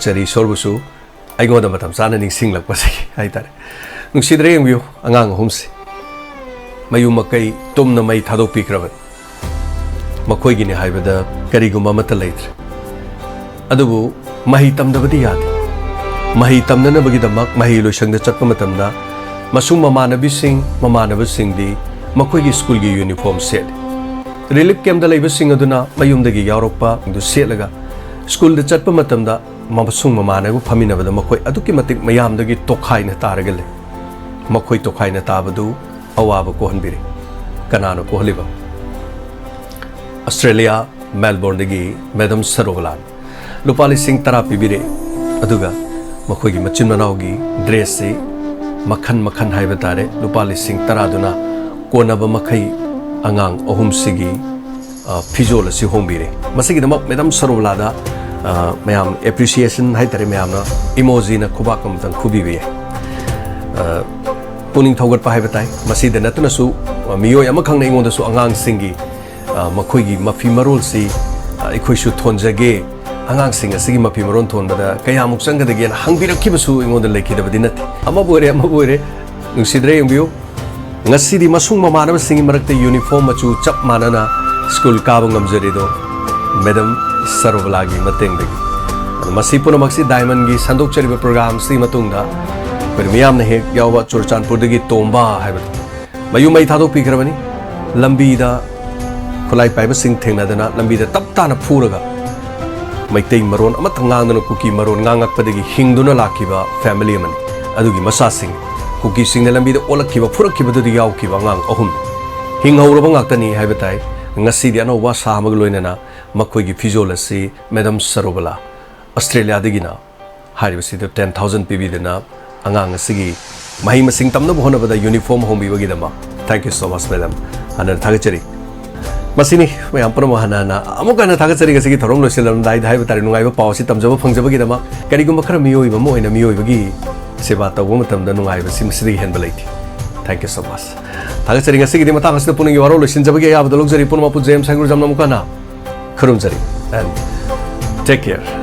Thakachari Sorbusu, I go the Matam San and sing like Pasaki. I tell Nusidre you, Angang Homsi. Mayumakai, Tumna May Tado Pikravan. Makoigini High with the Kariguma Mata later. Adubu, Mahitam the Vadiati. Mahitam the Nabagitamak, Mahilushang the Chapamatamda, Masuma Manabi sing, Mamana sing the Makoigi school uniform said. Relief came the labor singer Duna, Mayum the Yaropa, into Selaga. School the Chapamatamda, Mamasung Mamana, Pamina with the Makoi, Adukimatic Mayam the Tokai Nataragale. Makoi Tokai Natabadu, Awaba Kohanbiri, Kanano Kohaliva. Australia, Melbourne the Gay, Madam Sarobala. Lupali sing Tarapi Bire, Aduga, Makoigi Machinmanaugi, Dressy, Makan Haibatare, Lupali sing Taraduna, Konaba Makai, Angang, Ohum Sigi, Pijola Si Hombire. Masigi the Mok, Madam Sarolada, Mayam appreciation, Haitare Mayamna, Emozina, Kubakam, and Kubibi. Puning Togat Pahabatai, Masi the Natunasu, Mio Yamakang on the Angang Singi, Makoigi, Mafi Marulsi, Equishu Tonjage. Angang sing a singing Mapimaron ton, but Kayamuk Sanga again, Hungry Kibasu in the lake of Dinati. Amabure, Nusidre and View. Nasidi Masung Mamana singing Marakta uniform to Chap Manana, school Kabangam Zerido, Madam Sarovalagi Matengdagi. Masipuna Maxi Diamond Gi Sandok Cheriba program, Simatunda, but Miam the Hek Yawa Churachandpurdagee Tomba Habit. Mayumai Tado Pikravani, Lambida, Kolai Piper Sing Tenadana, Lambida Taptana Puraga. Maiting Maron, Amatangan cookie Maron, Nangak Padagi, Hingduna Lakiva, family man, Adugi Masasing, cookie sing the Lambi the Olakiva, Purakiva to the Yaukiva, Ohum. Hing Horabangatani, Habitai, Nasidiano was Hamagloinana, Makoigi Fizolasi, Madam Sarobala, Australia Digina, High Visit of 10,000 PB the Nab, Angang Sigi, Mahima Sing Tamna Hona the uniform home Vagidama. Thank you so much, Madam, and Thakachari. Masini, may ampun mahana. Amo kana Thakachari kasi thorong losilam dai dai batari nungai ba pausi tamjaba phangjaba gi dama karigum khara miyoi ba mo ina miyoi bagi seba tawu matam da nungai ba simsri hen balaiti. Thank you so much. Thakachari kasi gi matang asna puning waro losin jaba gi ya badalok jari pun mapu james sangur jamna mukana kharum jari and take care.